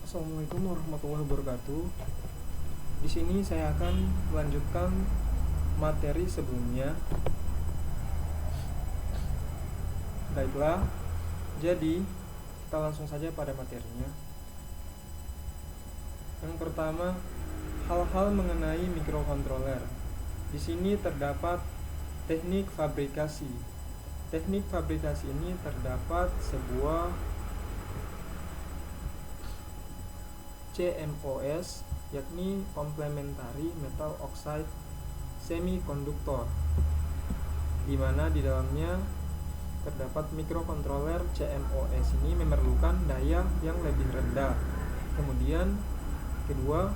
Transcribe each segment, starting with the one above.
Assalamualaikum warahmatullahi wabarakatuh. Di sini saya akan melanjutkan materi sebelumnya. Baiklah, jadi kita langsung saja pada materinya. Yang pertama, hal-hal mengenai mikrokontroler. Di sini terdapat teknik fabrikasi. Teknik fabrikasi ini terdapat sebuah CMOS, yakni Complementary Metal Oxide Semiconductor, di mana di dalamnya terdapat mikrokontroler CMOS ini memerlukan daya yang lebih rendah. Kemudian kedua,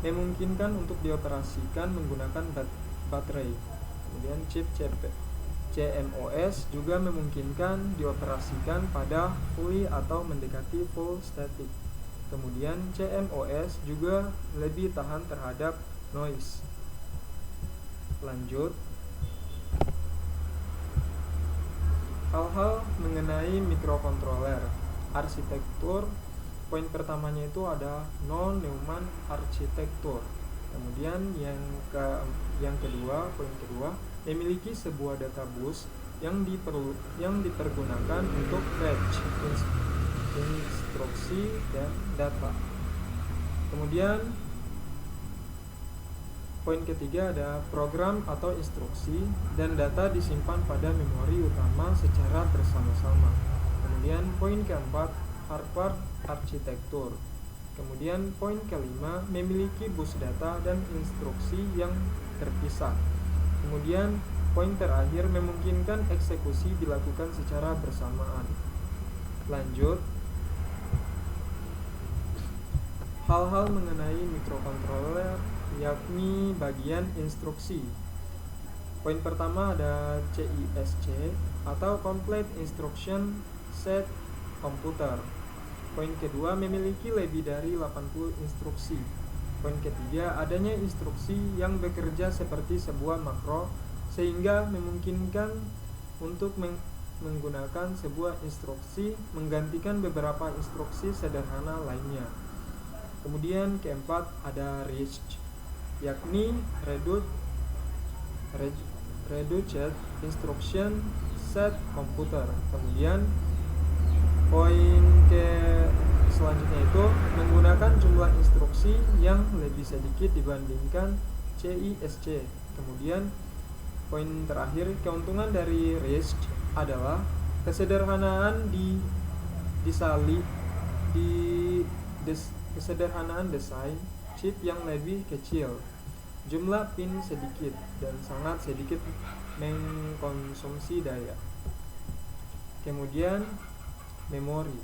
memungkinkan untuk dioperasikan menggunakan baterai. Kemudian chip CMOS juga memungkinkan dioperasikan pada fully atau mendekati full static. Kemudian CMOS juga lebih tahan terhadap noise. Lanjut, hal-hal mengenai mikrokontroler. Arsitektur, poin pertamanya itu ada non-Neumann arsitektur. Kemudian yang kedua, poin kedua, memiliki sebuah data bus yang dipergunakan untuk fetch instruksi dan data. Kemudian poin ketiga ada program atau instruksi dan data disimpan pada memori utama secara bersama-sama. Kemudian poin keempat, hardware arsitektur. Kemudian poin kelima, memiliki bus data dan instruksi yang terpisah. Kemudian poin terakhir, memungkinkan eksekusi dilakukan secara bersamaan. Lanjut, hal-hal mengenai mikrokontroler, yakni bagian instruksi. Poin pertama ada CISC atau Complete Instruction Set Computer. Poin kedua, memiliki lebih dari 80 instruksi. Poin ketiga, adanya instruksi yang bekerja seperti sebuah makro sehingga memungkinkan untuk menggunakan sebuah instruksi menggantikan beberapa instruksi sederhana lainnya. Kemudian keempat ada RISC, yakni Reduced Instruction Set Computer. Kemudian poin selanjutnya itu menggunakan jumlah instruksi yang lebih sedikit dibandingkan CISC. Kemudian poin terakhir, keuntungan dari RISC adalah kesederhanaan kesederhanaan desain chip yang lebih kecil, jumlah pin sedikit, dan sangat sedikit mengkonsumsi daya. Kemudian memori.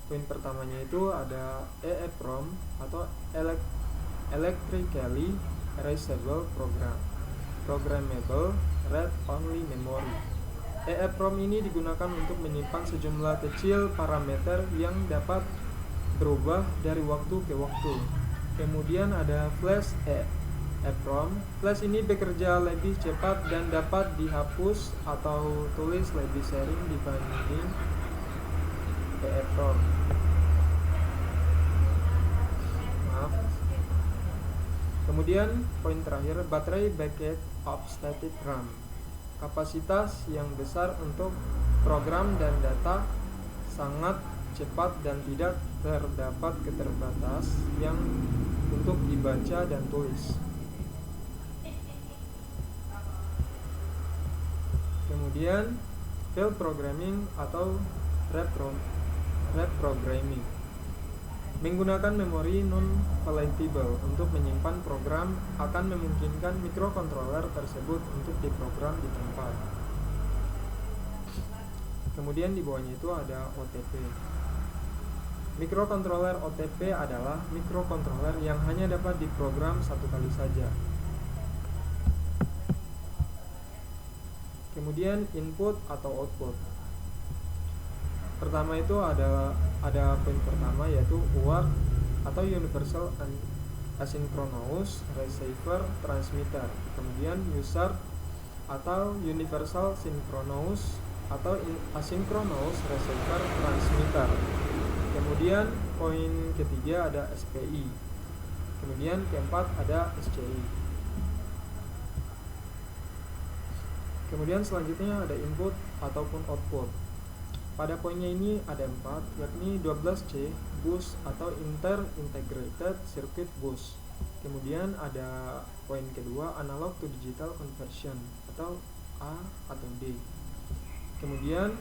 Poin pertamanya itu ada EEPROM atau Electrically Erasable Program, Programmable Read Only Memory. EEPROM ini digunakan untuk menyimpan sejumlah kecil parameter yang dapat berubah dari waktu ke waktu. Kemudian ada flash EEPROM. Flash ini bekerja lebih cepat dan dapat dihapus atau tulis lebih sering dibanding EEPROM. Kemudian poin terakhir, baterai backup of static RAM. Kapasitas yang besar untuk program dan data, sangat cepat dan tidak terdapat keterbatas yang untuk dibaca dan tulis. Kemudian fail programming atau reprogramming, menggunakan memori non-volatile untuk menyimpan program akan memungkinkan mikrokontroler tersebut untuk diprogram di tempat. Kemudian di bawahnya itu ada OTP. Mikrokontroler OTP adalah mikrokontroler yang hanya dapat diprogram satu kali saja. Kemudian input atau output. Pertama itu ada poin pertama yaitu UART atau Universal Asynchronous Receiver Transmitter. Kemudian USART atau Universal Synchronous atau Asynchronous Receiver Transmitter. Kemudian Kemudian poin ketiga ada SPI. Kemudian keempat ada SCI. Kemudian selanjutnya ada input ataupun output. Pada poinnya ini ada 4, yakni 12C, bus atau Inter-Integrated Circuit Bus. Kemudian ada poin kedua, analog to digital conversion atau A atau D. Kemudian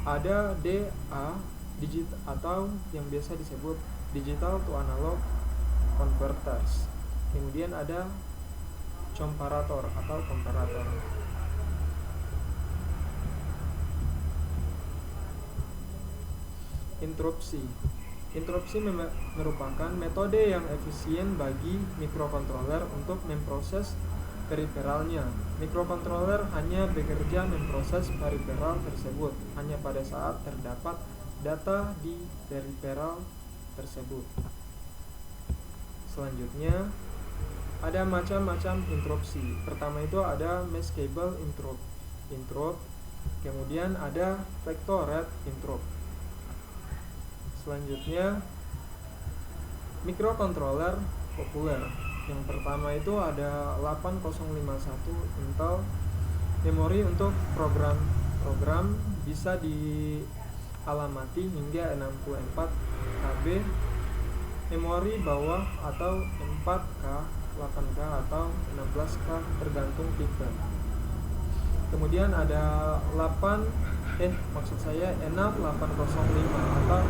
ada DA, digital atau yang biasa disebut digital to analog converters. Kemudian ada comparator atau komparator. Interupsi. Interupsi merupakan metode yang efisien bagi mikrokontroler untuk memproses periferalnya. Mikrokontroler hanya bekerja memproses periferal tersebut hanya pada saat terdapat data di periferal tersebut. Selanjutnya ada macam-macam interupsi. Pertama itu ada maskable interrupt. Kemudian ada vectored interrupt. Selanjutnya mikrokontroler populer. Yang pertama itu ada 8051 Intel. Memori untuk program bisa dialamati hingga 64 KB. Memori bawah atau 4K, 8K atau 16K tergantung tipe. Kemudian ada E6805 atau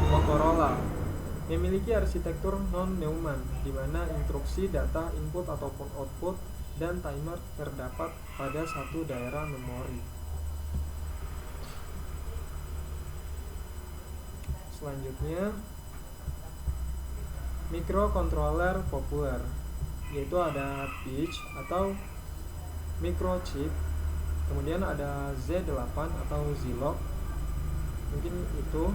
Motorola, memiliki arsitektur non-Neumann di mana instruksi data input ataupun output dan timer terdapat pada satu daerah memori. Selanjutnya mikrokontroler populer, yaitu ada pitch atau microchip. Kemudian ada Z8 atau Zilog, mungkin itu.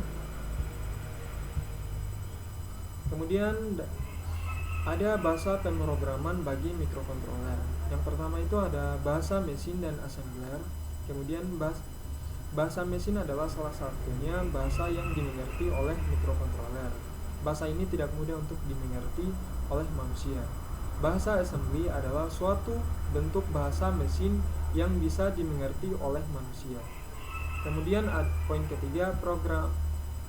Kemudian ada bahasa pemrograman bagi mikrokontroler. Yang pertama itu ada bahasa mesin dan assembler. Kemudian bahasa mesin adalah salah satunya bahasa yang dimengerti oleh mikrokontroler. Bahasa ini tidak mudah untuk dimengerti oleh manusia. Bahasa assembly adalah suatu bentuk bahasa mesin yang bisa dimengerti oleh manusia. Kemudian poin ketiga,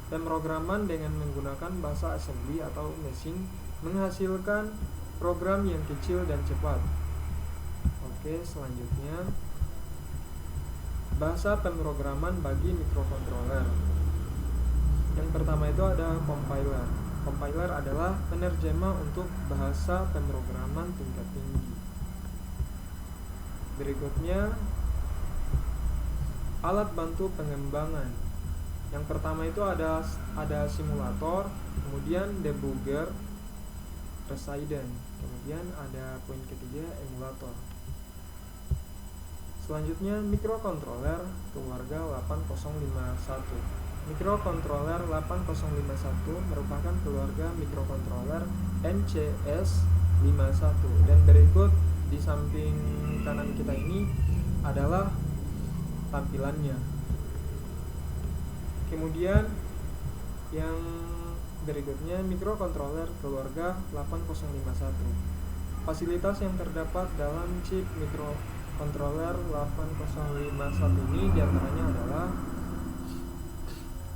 pemrograman dengan menggunakan bahasa assembly atau mesin menghasilkan program yang kecil dan cepat. Oke, selanjutnya bahasa pemrograman bagi mikrokontroler. Yang pertama itu ada compiler. Compiler adalah penerjemah untuk bahasa pemrograman tingkat tinggi. Berikutnya alat bantu pengembangan. Yang pertama itu ada simulator, kemudian debugger, resident, kemudian ada poin ketiga emulator. Selanjutnya mikrokontroler keluarga 8051. Mikrokontroler 8051 merupakan keluarga mikrokontroler NCS51, dan berikut di samping kanan kita ini adalah tampilannya. Kemudian yang berikutnya mikrokontroler keluarga 8051. Fasilitas yang terdapat dalam chip mikrokontroler 8051 ini diantaranya adalah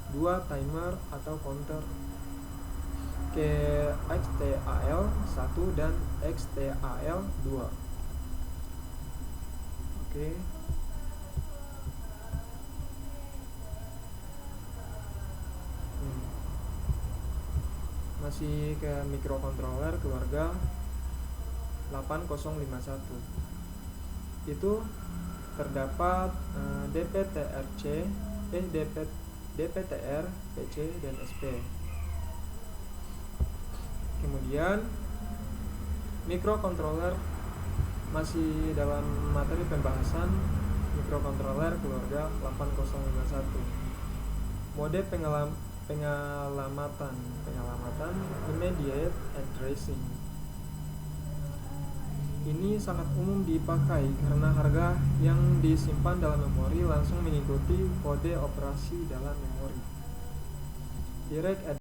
2 timer atau counter ke XTAL1 dan XTAL2. Oke. Masih ke mikrokontroler keluarga 8051. Itu terdapat DPTR, PC, dan SP. Kemudian mikrokontroler masih dalam materi pembahasan mikrokontroler keluarga 8051. Mode penyelamatan immediate addressing. Ini sangat umum dipakai karena harga yang disimpan dalam memori langsung mengikuti kode operasi dalam memori. Direct